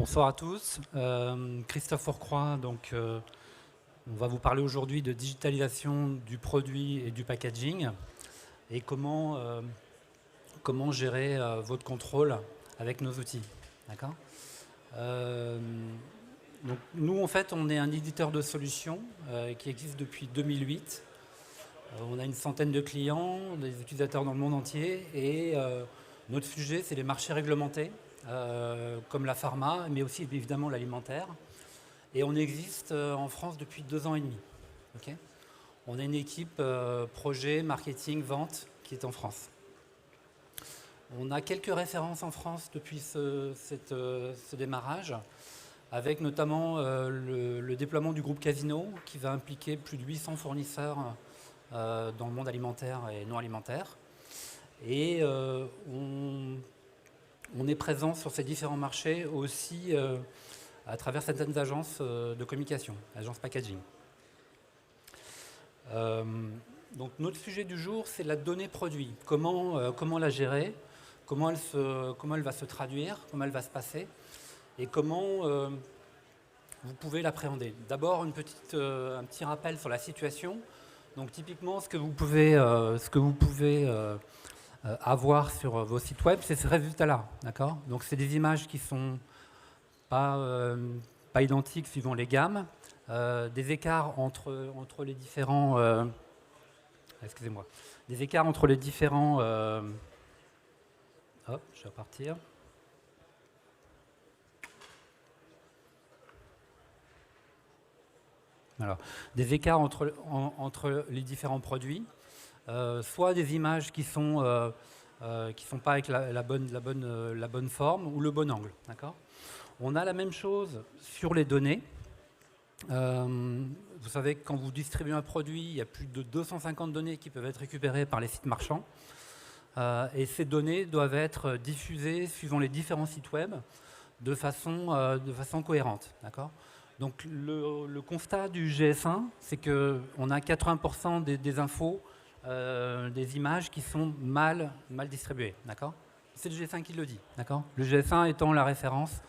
Bonsoir à tous. Christophe Fourcroy, on va vous parler aujourd'hui de digitalisation du produit et du packaging et comment gérer votre contrôle avec nos outils. D'accord. Donc nous, en fait, on est un éditeur de solutions qui existe depuis 2008. On a une centaine de clients, des utilisateurs dans le monde entier et notre sujet, c'est les marchés réglementés. Comme la pharma, mais aussi évidemment l'alimentaire. Et on existe en France depuis 2 ans et demi. Okay. On a une équipe projet, marketing, vente qui est en France. On a quelques références en France depuis ce démarrage, avec notamment le déploiement du groupe Casino, qui va impliquer plus de 800 fournisseurs dans le monde alimentaire et non alimentaire. Et on est présent sur ces différents marchés aussi à travers certaines agences de communication, agences packaging. Donc notre sujet du jour, c'est la donnée produit. Comment la gérer, comment elle va se traduire, comment elle va se passer et comment vous pouvez l'appréhender. D'abord, un petit rappel sur la situation. Donc typiquement, ce que vous pouvez avoir sur vos sites web, c'est ces résultats-là, d'accord. Donc c'est des images qui sont pas identiques suivant les gammes, des écarts entre les différents, des écarts entre les différents, hop, je vais repartir. Alors, des écarts entre les différents produits. Soit des images qui sont pas avec la bonne forme ou le bon angle. D'accord. On a la même chose sur les données. Vous savez que quand vous distribuez un produit, il y a plus de 250 données qui peuvent être récupérées par les sites marchands. Et ces données doivent être diffusées suivant les différents sites web de façon cohérente. D'accord. Donc le constat du GS1, c'est qu'on a 80% des infos, des images qui sont mal distribuées, d'accord. C'est le GS1 qui le dit, d'accord. Le GS1 étant la référence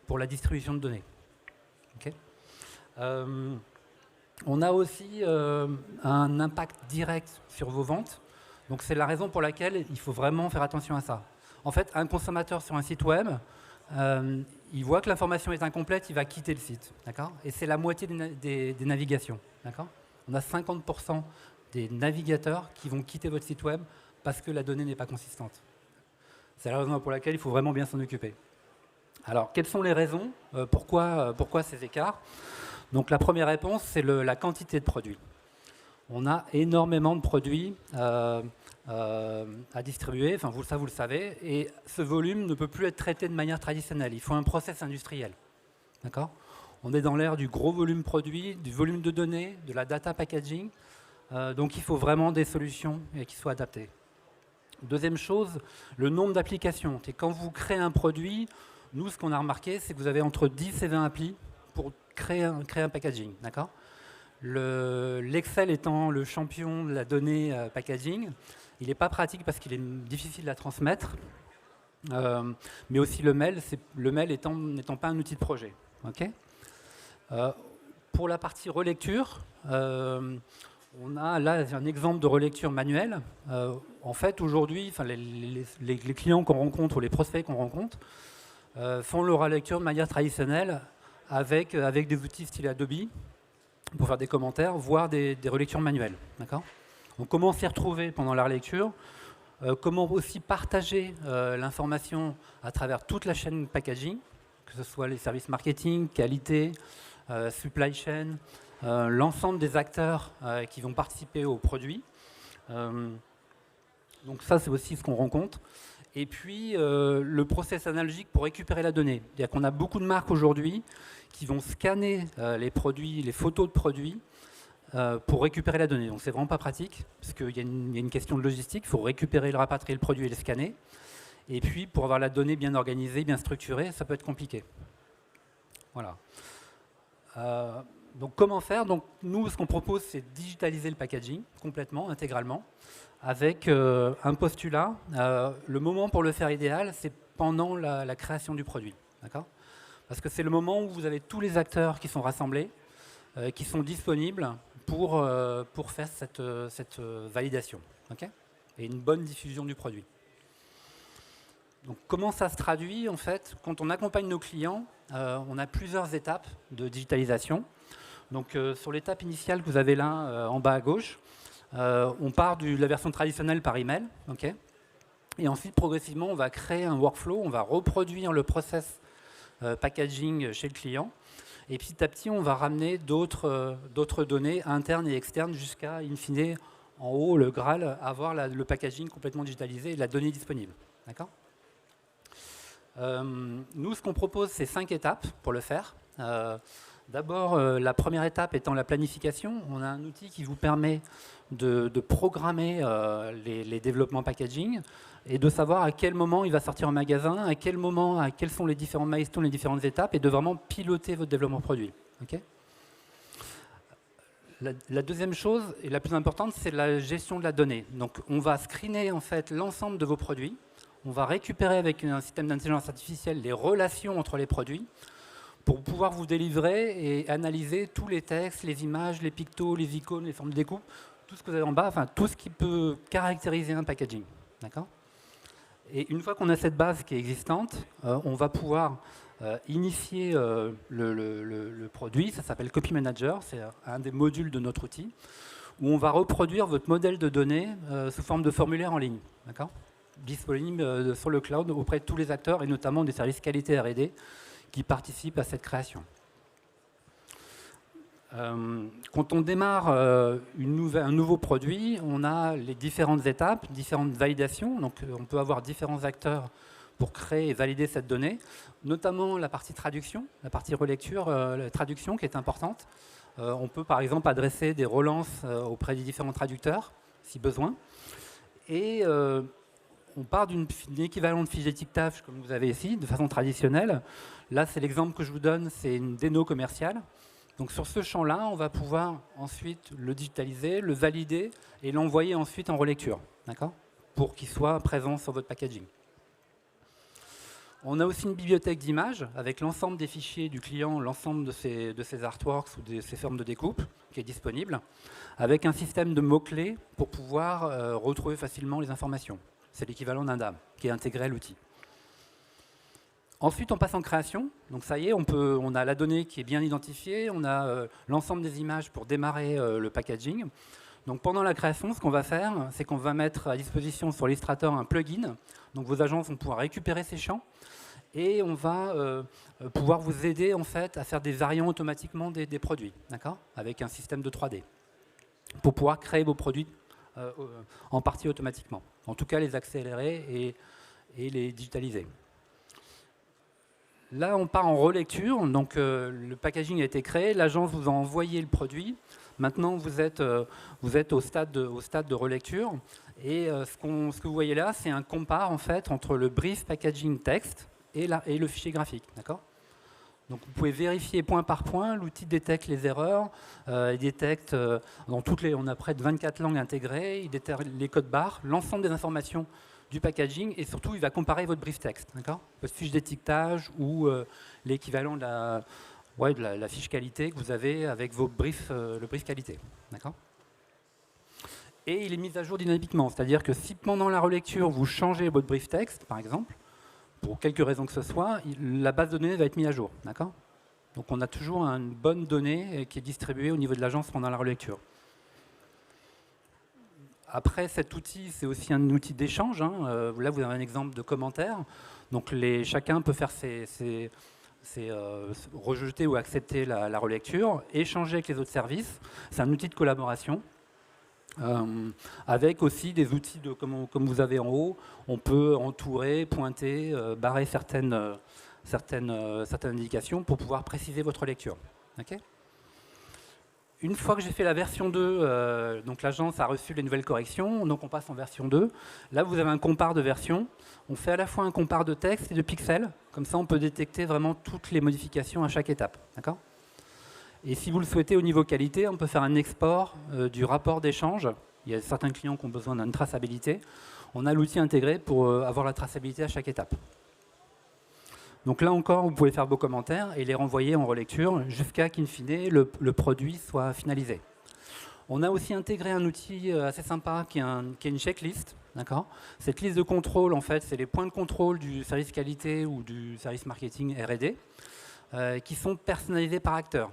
pour la distribution de données. Okay. On a aussi un impact direct sur vos ventes. Donc c'est la raison pour laquelle il faut vraiment faire attention à ça. En fait, un consommateur sur un site web, il voit que l'information est incomplète, il va quitter le site, d'accord. Et c'est la moitié des navigations, d'accord. On a 50% des navigateurs qui vont quitter votre site web parce que la donnée n'est pas consistante. C'est la raison pour laquelle il faut vraiment bien s'en occuper. Alors, quelles sont les raisons pourquoi ces écarts? Donc, la première réponse, c'est la quantité de produits. On a énormément de produits à distribuer, enfin, vous le savez, et ce volume ne peut plus être traité de manière traditionnelle. Il faut un process industriel. D'accord. On est dans l'ère du gros volume produit, du volume de données, de la data packaging. Donc il faut vraiment des solutions qui soient adaptées. Deuxième chose, le nombre d'applications. Et quand vous créez un produit, nous, ce qu'on a remarqué, c'est que vous avez entre 10 et 20 applis pour créer un packaging. D'accord. L'Excel étant le champion de la donnée packaging, il n'est pas pratique parce qu'il est difficile à transmettre, mais aussi le mail n'étant pas un outil de projet. Okay. Pour la partie relecture, on a là un exemple de relecture manuelle. En fait, aujourd'hui, les clients qu'on rencontre ou les prospects qu'on rencontre font leur relecture de manière traditionnelle avec des outils style Adobe pour faire des commentaires, voire des relectures manuelles. D'accord. Donc, comment s'y retrouver pendant la relecture, comment aussi partager l'information à travers toute la chaîne packaging, que ce soit les services marketing, qualité, supply chain, l'ensemble des acteurs qui vont participer au produit. Donc ça, c'est aussi ce qu'on rencontre. Et puis, le process analogique pour récupérer la donnée. C'est-à-dire qu'on a beaucoup de marques aujourd'hui qui vont scanner les produits, les photos de produits pour récupérer la donnée. Donc c'est vraiment pas pratique, parce qu'il y a une question de logistique. Il faut récupérer, le rapatrier le produit et le scanner. Et puis, pour avoir la donnée bien organisée, bien structurée, ça peut être compliqué. Voilà. Donc comment faire? Donc nous, ce qu'on propose, c'est digitaliser le packaging complètement, intégralement, avec un postulat. Le moment pour le faire idéal, c'est pendant la création du produit. D'accord. Parce que c'est le moment où vous avez tous les acteurs qui sont rassemblés, qui sont disponibles pour faire cette validation. Okay, et une bonne diffusion du produit. Donc, comment ça se traduit en fait? Quand on accompagne nos clients, on a plusieurs étapes de digitalisation. Donc, sur l'étape initiale que vous avez là en bas à gauche, on part de la version traditionnelle par email. Okay, et ensuite, progressivement, on va créer un workflow, on va reproduire le process packaging chez le client. Et petit à petit, on va ramener d'autres données internes et externes jusqu'à, in fine, en haut, le Graal, avoir le packaging complètement digitalisé et la donnée disponible. D'accord ? Nous, ce qu'on propose, c'est 5 étapes pour le faire. D'abord, la première étape étant la planification. On a un outil qui vous permet de programmer les développements packaging et de savoir à quel moment il va sortir en magasin, à quel moment, quels sont les différents milestones, les différentes étapes, et de vraiment piloter votre développement produit. Okay ? La deuxième chose, et la plus importante, c'est la gestion de la donnée. Donc, on va screener en fait l'ensemble de vos produits. On va récupérer avec un système d'intelligence artificielle les relations entre les produits pour pouvoir vous délivrer et analyser tous les textes, les images, les pictos, les icônes, les formes de découpe, tout ce que vous avez en bas, enfin tout ce qui peut caractériser un packaging. D'accord ? Et une fois qu'on a cette base qui est existante, on va pouvoir initier le produit. Ça s'appelle Copy Manager, c'est un des modules de notre outil, où on va reproduire votre modèle de données sous forme de formulaire en ligne. D'accord ? Disponible sur le cloud auprès de tous les acteurs et notamment des services qualité R&D qui participent à cette création. Quand on démarre un nouveau produit, on a les différentes étapes, différentes validations. Donc on peut avoir différents acteurs pour créer et valider cette donnée, notamment la partie traduction, la partie relecture, la traduction qui est importante. On peut par exemple adresser des relances auprès des différents traducteurs, si besoin. Et on part d'une équivalent de fiche d'étiquetage, comme vous avez ici, de façon traditionnelle. Là, c'est l'exemple que je vous donne, c'est une déno commerciale. Donc sur ce champ-là, on va pouvoir ensuite le digitaliser, le valider et l'envoyer ensuite en relecture, d'accord, pour qu'il soit présent sur votre packaging. On a aussi une bibliothèque d'images avec l'ensemble des fichiers du client, l'ensemble de ses artworks ou de ses formes de découpe qui est disponible, avec un système de mots-clés pour pouvoir retrouver facilement les informations. C'est l'équivalent d'un DAM qui est intégré à l'outil. Ensuite, on passe en création. Donc ça y est, on a la donnée qui est bien identifiée, on a l'ensemble des images pour démarrer le packaging. Donc pendant la création, ce qu'on va faire, c'est qu'on va mettre à disposition sur Illustrator un plugin. Donc vos agences vont pouvoir récupérer ces champs et on va pouvoir vous aider en fait à faire des variants automatiquement des produits, d'accord, avec un système de 3D pour pouvoir créer vos produits en partie automatiquement. En tout cas, les accélérer et les digitaliser. Là, on part en relecture. Donc, le packaging a été créé. L'agence vous a envoyé le produit. Maintenant, vous êtes au stade de relecture. Et ce que vous voyez là, c'est un compare en fait, entre le brief packaging texte et le fichier graphique. D'accord ? Donc vous pouvez vérifier point par point, l'outil détecte les erreurs, il détecte, on a près de 24 langues intégrées, il détecte les codes barres, l'ensemble des informations du packaging et surtout il va comparer votre brief texte, d'accord ? Votre fiche d'étiquetage ou l'équivalent de la fiche qualité que vous avez avec le brief qualité, d'accord ? Et il est mis à jour dynamiquement, c'est-à-dire que si pendant la relecture vous changez votre brief texte, par exemple, pour quelque raison que ce soit, la base de données va être mise à jour. D'accord ? Donc on a toujours une bonne donnée qui est distribuée au niveau de l'agence pendant la relecture. Après, cet outil, c'est aussi un outil d'échange. Là, vous avez un exemple de commentaire. Donc chacun peut faire rejeter ou accepter la relecture, échanger avec les autres services. C'est un outil de collaboration. Avec aussi des outils comme vous avez en haut, on peut entourer, pointer, barrer certaines indications pour pouvoir préciser votre lecture. Okay ? Une fois que j'ai fait la version 2, donc l'agence a reçu les nouvelles corrections, donc on passe en version 2. Là, vous avez un compare de version. On fait à la fois un compare de texte et de pixels. Comme ça, on peut détecter vraiment toutes les modifications à chaque étape. D'accord ? Et si vous le souhaitez au niveau qualité, on peut faire un export du rapport d'échange. Il y a certains clients qui ont besoin d'une traçabilité. On a l'outil intégré pour avoir la traçabilité à chaque étape. Donc là encore, vous pouvez faire vos commentaires et les renvoyer en relecture jusqu'à qu'in fine, le produit soit finalisé. On a aussi intégré un outil assez sympa qui est une checklist. Cette liste de contrôle, en fait, c'est les points de contrôle du service qualité ou du service marketing R&D qui sont personnalisés par acteur.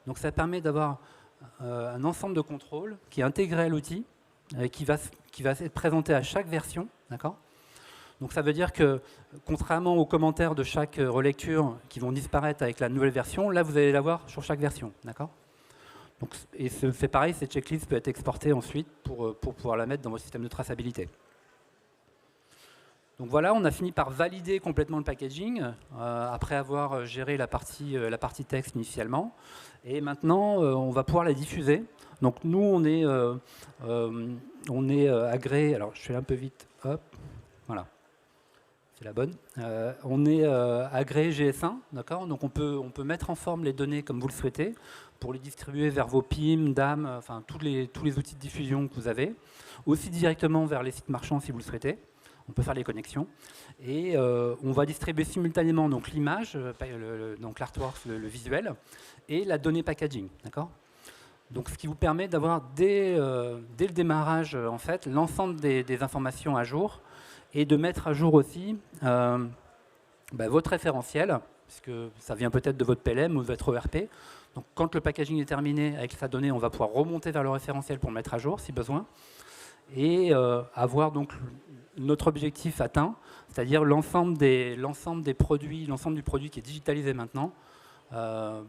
Donc ça permet d'avoir un ensemble de contrôles qui est intégré à l'outil, qui va être présenté à chaque version. Donc ça veut dire que, contrairement aux commentaires de chaque relecture qui vont disparaître avec la nouvelle version, là vous allez l'avoir sur chaque version. Donc, et c'est pareil, cette checklist peut être exportée ensuite pour pouvoir la mettre dans votre système de traçabilité. Donc voilà, on a fini par valider complètement le packaging après avoir géré la partie texte initialement. Et maintenant, on va pouvoir la diffuser. Donc nous, on est agréé. Alors, je fais un peu vite. Hop, voilà. C'est la bonne. On est agréé GS1, d'accord. Donc on peut mettre en forme les données comme vous le souhaitez pour les distribuer vers vos PIM, DAM, enfin tous les outils de diffusion que vous avez, aussi directement vers les sites marchands si vous le souhaitez. On peut faire les connexions et on va distribuer simultanément donc l'image, donc l'artwork, le visuel, et la donnée packaging, d'accord. Donc ce qui vous permet d'avoir dès le démarrage en fait l'ensemble des informations à jour. Et de mettre à jour aussi votre référentiel, puisque ça vient peut-être de votre PLM ou de votre ERP. Donc quand le packaging est terminé avec sa donnée, on va pouvoir remonter vers le référentiel pour le mettre à jour si besoin. Et avoir donc notre objectif atteint, c'est-à-dire l'ensemble des produits, l'ensemble du produit qui est digitalisé maintenant,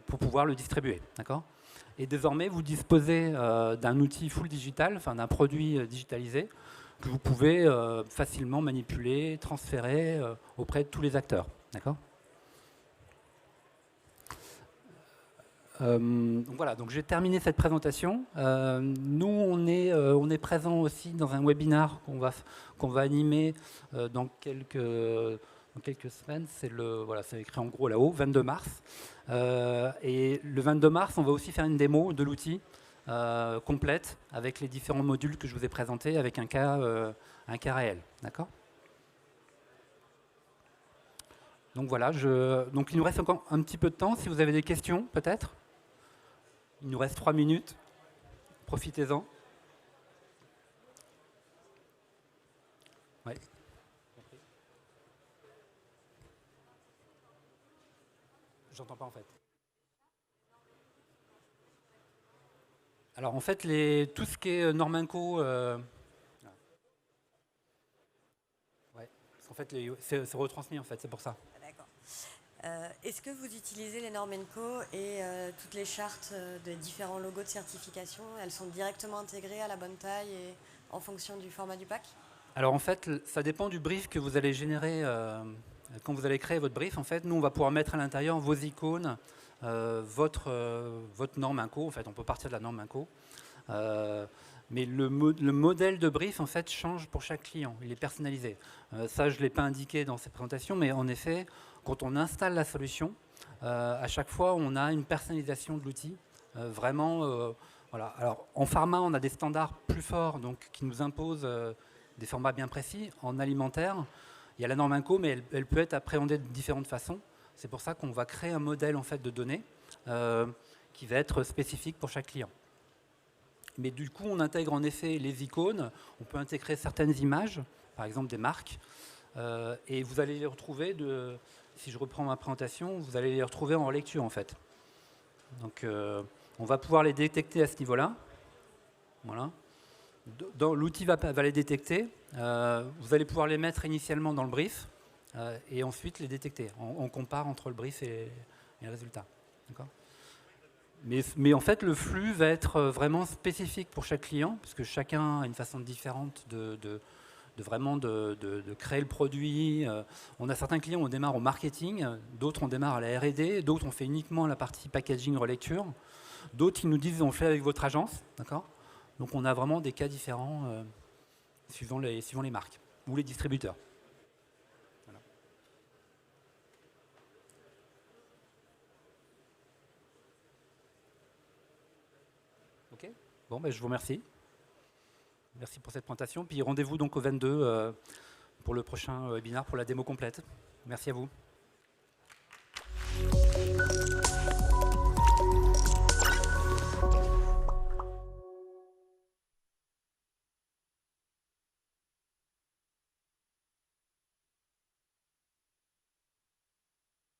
pour pouvoir le distribuer. Et désormais, vous disposez d'un outil full digital, enfin d'un produit digitalisé, que vous pouvez facilement manipuler, transférer auprès de tous les acteurs. Donc voilà, donc j'ai terminé cette présentation. Nous, on est présent aussi dans un webinar qu'on va animer dans quelques semaines. C'est écrit en gros là-haut, 22 mars. Et le 22 mars, on va aussi faire une démo de l'outil. Complète avec les différents modules que je vous ai présentés avec un cas réel. D'accord. Donc voilà, donc il nous reste encore un petit peu de temps. Si vous avez des questions, peut-être. Il nous reste 3 minutes. Profitez-en. Ouais. J'entends pas en fait. Alors en fait, tout ce qui est Normanco, en fait, c'est retransmis en fait, c'est pour ça. D'accord. Est-ce que vous utilisez les Normanco et toutes les chartes des différents logos de certification, elles sont directement intégrées à la bonne taille et en fonction du format du pack? Alors en fait, ça dépend du brief que vous allez générer quand vous allez créer votre brief. En fait, nous on va pouvoir mettre à l'intérieur vos icônes, votre norme INCO. En fait, on peut partir de la norme INCO. Mais le modèle de brief en fait change pour chaque client, il est personnalisé. Ça, je ne l'ai pas indiqué dans cette présentation, mais en effet, quand on installe la solution, à chaque fois, on a une personnalisation de l'outil. Vraiment, voilà. Alors, en pharma, on a des standards plus forts, donc qui nous imposent des formats bien précis. En alimentaire, il y a la norme INCO, mais elle peut être appréhendée de différentes façons. C'est pour ça qu'on va créer un modèle en fait de données qui va être spécifique pour chaque client. Mais du coup, on intègre en effet les icônes, on peut intégrer certaines images, par exemple des marques, et vous allez les retrouver, si je reprends ma présentation, vous allez les retrouver en lecture en fait. Donc on va pouvoir les détecter à ce niveau-là. Voilà. L'outil va les détecter, vous allez pouvoir les mettre initialement dans le brief, et ensuite les détecter. On compare entre le brief et le résultat. D'accord ? Mais en fait, le flux va être vraiment spécifique pour chaque client, parce que chacun a une façon différente de créer le produit. On a certains clients, on démarre au marketing, d'autres on démarre à la R&D, d'autres on fait uniquement la partie packaging, relecture, d'autres ils nous disent on fait avec votre agence, d'accord. Donc on a vraiment des cas différents suivant les marques ou les distributeurs. Ok. Bon, ben, je vous remercie. Merci pour cette présentation. Puis rendez-vous donc au 22 pour le prochain webinaire pour la démo complète. Merci à vous.